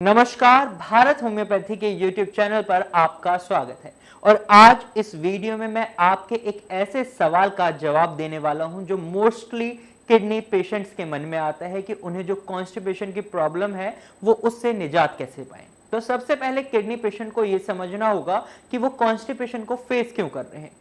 नमस्कार, भारत होम्योपैथी के YouTube channel पर आपका स्वागत है। और आज इस वीडियो में मैं आपके एक ऐसे सवाल का जवाब देने वाला हूं जो मोस्टली किडनी पेशेंट्स के मन में आता है कि उन्हें जो कॉन्स्टिपेशन की प्रॉब्लम है वो उससे निजात कैसे पाएं। तो सबसे पहले किडनी पेशेंट को ये समझना होगा कि वो कॉन्स्टिपेशन को फेस क्यों कर रहे हैं।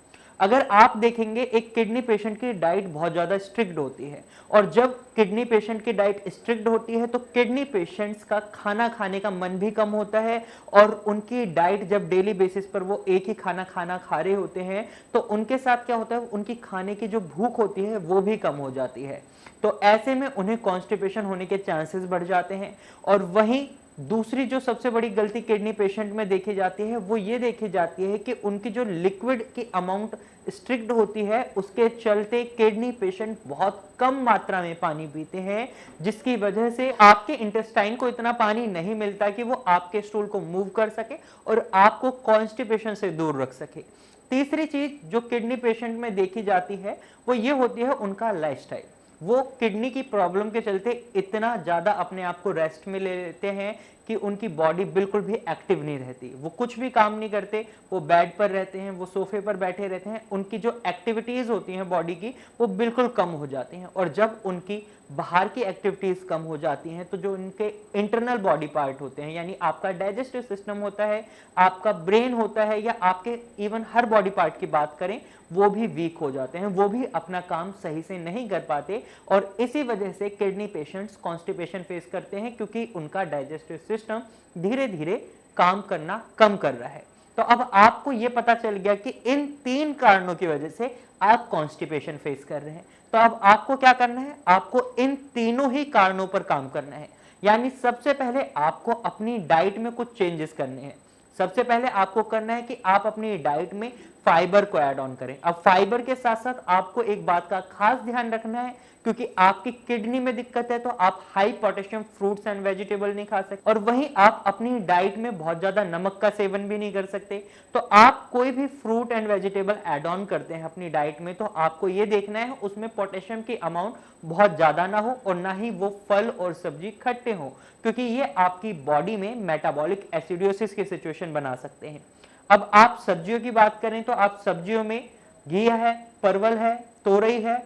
अगर आप देखेंगे, एक किडनी पेशेंट की डाइट बहुत ज़्यादा स्ट्रिक्ट होती है, और जब किडनी पेशेंट की डाइट स्ट्रिक्ट होती है तो किडनी पेशेंट्स का खाना खाने का मन भी कम होता है, और उनकी डाइट जब डेली बेसिस पर वो एक ही खाना खा रहे होते हैं तो उनके साथ क्या होता है, उनकी खाने की जो भूख होती है वो भी कम हो जाती है। तो ऐसे में उन्हें कॉन्स्टिपेशन होने के चांसेस बढ़ जाते हैं। और वहीं दूसरी जो सबसे बड़ी गलती किडनी पेशेंट में देखी जाती है वो ये देखी जाती है कि उनकी जो लिक्विड की अमाउंट स्ट्रिक्ट होती है उसके चलते किडनी पेशेंट बहुत कम मात्रा में पानी पीते हैं, जिसकी वजह से आपके इंटेस्टाइन को इतना पानी नहीं मिलता कि वो आपके स्टूल को मूव कर सके और आपको कॉन्स्टिपेशन से दूर रख सके। तीसरी चीज जो किडनी पेशेंट में देखी जाती है वो ये होती है उनका लाइफस्टाइल। वो किडनी की प्रॉब्लम के चलते इतना ज्यादा अपने आप को रेस्ट में ले लेते हैं कि उनकी बॉडी बिल्कुल भी एक्टिव नहीं रहती, वो कुछ भी काम नहीं करते, वो बेड पर रहते हैं, वो सोफे पर बैठे रहते हैं, उनकी जो एक्टिविटीज होती हैं बॉडी की वो बिल्कुल कम हो जाती हैं। और जब उनकी बाहर की एक्टिविटीज कम हो जाती हैं तो जो उनके इंटरनल बॉडी पार्ट होते हैं, यानी आपका डाइजेस्टिव सिस्टम होता है, आपका ब्रेन होता है, या आपके इवन हर बॉडी पार्ट की बात करें, वो भी वीक हो जाते हैं, वो भी अपना काम सही से नहीं कर पाते। और इसी वजह से किडनी पेशेंट्स कॉन्स्टिपेशन फेस करते हैं, क्योंकि उनका डाइजेस्टिव सिस्टम धीरे धीरे काम करना कम कर रहा है। तो अब आपको यह पता चल गया कि इन तीन कारणों की वजह से आप कॉन्स्टिपेशन फेस कर रहे हैं। तो अब आपको क्या करना है, आपको इन तीनों ही कारणों पर काम करना है। यानी सबसे पहले आपको अपनी डाइट में कुछ चेंजेस करने हैं। सबसे पहले आपको करना है कि आप अपनी डाइट में फाइबर को ऐड ऑन करें। अब फाइबर के साथ साथ आपको एक बात का खास ध्यान रखना है, क्योंकि आपकी किडनी में दिक्कत है तो आप high potassium fruits and vegetable नहीं खा सकते, और वहीं आप अपनी डाइट में बहुत ज्यादा नमक का सेवन भी नहीं कर सकते। तो आप कोई भी fruit and vegetable add on करते हैं अपनी डाइट में तो आपको यह देखना है उसमें पोटेशियम की अमाउंट बहुत ज्यादा ना हो, और ना ही वो फल और सब्जी खट्टे हो, क्योंकि ये आपकी बॉडी में मेटाबॉलिक एसिडोसिस की सिचुएशन बना सकते हैं। अब आप सब्जियों की बात करें तो आप सब्जियों में घिया है, परवल है, तोरई है,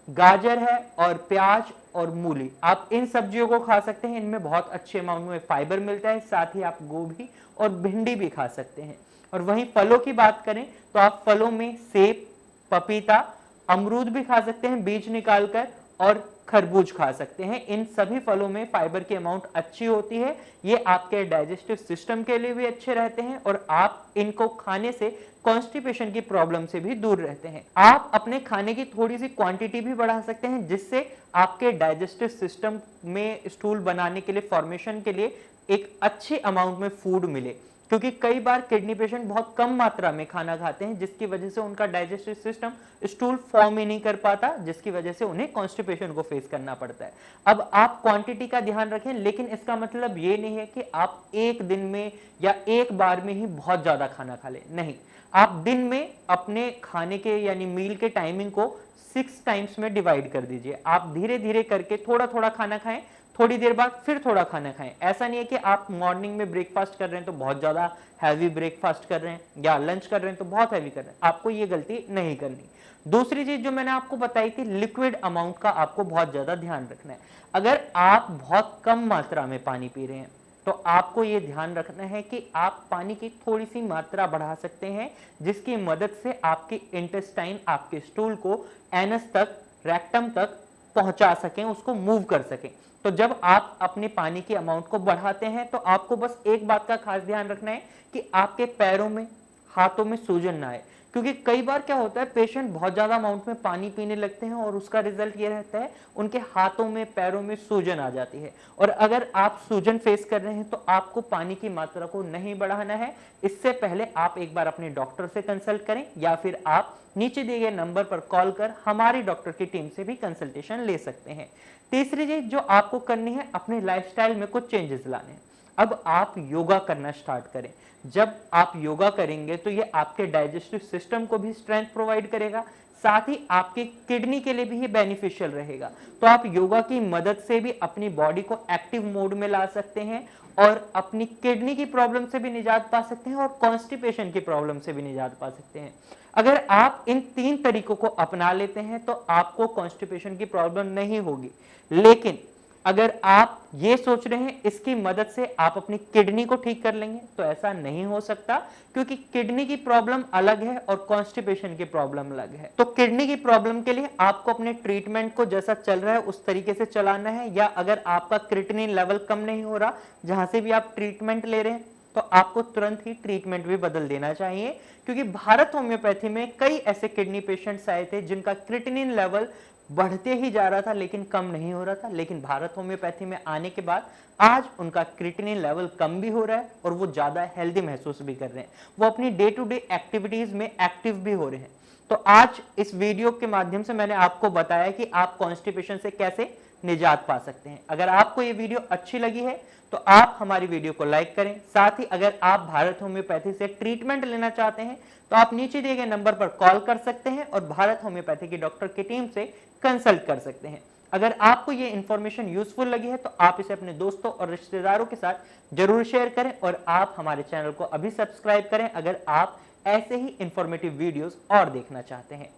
गाजर है और प्याज और मूली, आप इन सब्जियों को खा सकते हैं। इनमें बहुत अच्छे अमाउंट में फाइबर मिलता है। साथ ही आप गोभी और भिंडी भी खा सकते हैं। और वहीं फलों की बात करें तो आप फलों में सेब, पपीता, अमरूद भी खा सकते हैं बीज निकालकर, और खरबूज खा सकते हैं। इन सभी फलों में फाइबर की अमाउंट अच्छी होती है, ये आपके डाइजेस्टिव सिस्टम के लिए भी अच्छे रहते हैं, और आप इनको खाने से कॉन्स्टिपेशन की प्रॉब्लम से भी दूर रहते हैं। आप अपने खाने की थोड़ी सी क्वांटिटी भी बढ़ा सकते हैं, जिससे आपके डाइजेस्टिव सिस्टम में स्टूल बनाने के लिए, फॉर्मेशन के लिए एक अच्छे अमाउंट में फूड मिले, क्योंकि कई बार किडनी पेशेंट बहुत कम मात्रा में खाना खाते हैं, जिसकी वजह से उनका डाइजेस्टिव सिस्टम स्टूल फॉर्म ही नहीं कर पाता, जिसकी वजह से उन्हें कॉन्स्टिपेशन को फेस करना पड़ता है। अब आप क्वांटिटी का ध्यान रखें, लेकिन इसका मतलब ये नहीं है कि आप एक दिन में या एक बार में ही बहुत ज्यादा खाना खा लें। नहीं, आप दिन में अपने खाने के यानी मील के टाइमिंग को 6 टाइम्स में डिवाइड कर दीजिए। आप धीरे धीरे करके थोड़ा थोड़ा खाना खाएं, थोड़ी देर बाद फिर थोड़ा खाना खाएं। ऐसा नहीं है कि आप मॉर्निंग में ब्रेकफास्ट कर रहे हैं तो बहुत ज्यादा हैवी ब्रेकफास्ट कर रहे हैं, या लंच कर रहे हैं तो बहुत हैवी कर रहे हैं। आपको ये गलती नहीं करनी। दूसरी चीज जो मैंने आपको बताई थी, लिक्विड अमाउंट का आपको बहुत ज्यादा ध्यान रखना है। अगर आप बहुत कम मात्रा में पानी पी रहे हैं तो आपको यह ध्यान रखना है कि आप पानी की थोड़ी सी मात्रा बढ़ा सकते हैं, जिसकी मदद से आपकी इंटेस्टाइन आपके स्टूल को एनस तक, रेक्टम तक पहुंचा सकें, उसको मूव कर सकें। तो जब आप अपने पानी की अमाउंट को बढ़ाते हैं तो आपको बस एक बात का खास ध्यान रखना है कि आपके पैरों में, हाथों में सूजन ना आए, क्योंकि कई बार क्या होता है, पेशेंट बहुत ज्यादा अमाउंट में पानी पीने लगते हैं और उसका रिजल्ट ये रहता है उनके हाथों में, पैरों में सूजन आ जाती है। और अगर आप सूजन फेस कर रहे हैं तो आपको पानी की मात्रा को नहीं बढ़ाना है। इससे पहले आप एक बार अपने डॉक्टर से कंसल्ट करें, या फिर आप नीचे दिए गए नंबर पर कॉल कर हमारी डॉक्टर की टीम से भी कंसल्टेशन ले सकते हैं। तीसरी चीज जो आपको करनी है, अपने लाइफस्टाइल में कुछ चेंजेस लाने हैं। अब आप योगा करना स्टार्ट करें। जब आप योगा करेंगे तो ये आपके डाइजेस्टिव सिस्टम को भी स्ट्रेंथ प्रोवाइड करेगा, साथ ही आपके किडनी के लिए भी ये बेनिफिशियल रहेगा। तो आप योगा की मदद से भी अपनी बॉडी को एक्टिव मोड में ला सकते हैं और अपनी किडनी की प्रॉब्लम से भी निजात पा सकते हैं और कॉन्स्टिपेशन की प्रॉब्लम से भी निजात पा सकते हैं। अगर आप इन 3 तरीकों को अपना लेते हैं तो आपको कॉन्स्टिपेशन की प्रॉब्लम नहीं होगी। लेकिन अगर आप ये सोच रहे हैं इसकी मदद से आप अपनी किडनी को ठीक कर लेंगे, तो ऐसा नहीं हो सकता, क्योंकि किडनी की प्रॉब्लम अलग है और कॉन्स्टिपेशन की प्रॉब्लम अलग है। तो किडनी की प्रॉब्लम के लिए आपको अपने ट्रीटमेंट को जैसा चल रहा है उस तरीके से चलाना है, या अगर आपका क्रिएटिनिन लेवल कम नहीं हो रहा जहां से भी आप ट्रीटमेंट ले रहे हैं, तो आपको तुरंत ही ट्रीटमेंट भी बदल देना चाहिए। क्योंकि भारत होम्योपैथी में कई ऐसे किडनी पेशेंट्स आए थे जिनका क्रिएटिनिन लेवल बढ़ते ही जा रहा था लेकिन कम नहीं हो रहा था, लेकिन भारत होम्योपैथी में आने के बाद आज उनका क्रिएटिनिन लेवल कम भी हो रहा है और वो ज्यादा हेल्दी महसूस भी कर रहे हैं, वो अपनी डे टू डे एक्टिविटीज में एक्टिव भी हो रहे हैं। तो आज इस वीडियो के माध्यम से मैंने आपको बताया कि आप कॉन्स्टिपेशन से कैसे निजात पा सकते हैं। अगर आपको ये वीडियो अच्छी लगी है तो आप हमारी वीडियो को लाइक करें। साथ ही अगर आप भारत होम्योपैथी से ट्रीटमेंट लेना चाहते हैं तो आप नीचे दिए गए नंबर पर कॉल कर सकते हैं और भारत होम्योपैथी की डॉक्टर की टीम से कंसल्ट कर सकते हैं। अगर आपको ये इंफॉर्मेशन यूजफुल लगी है तो आप इसे अपने दोस्तों और रिश्तेदारों के साथ जरूर शेयर करें और आप हमारे चैनल को अभी सब्सक्राइब करें अगर आप ऐसे ही इंफॉर्मेटिव वीडियोस और देखना चाहते हैं।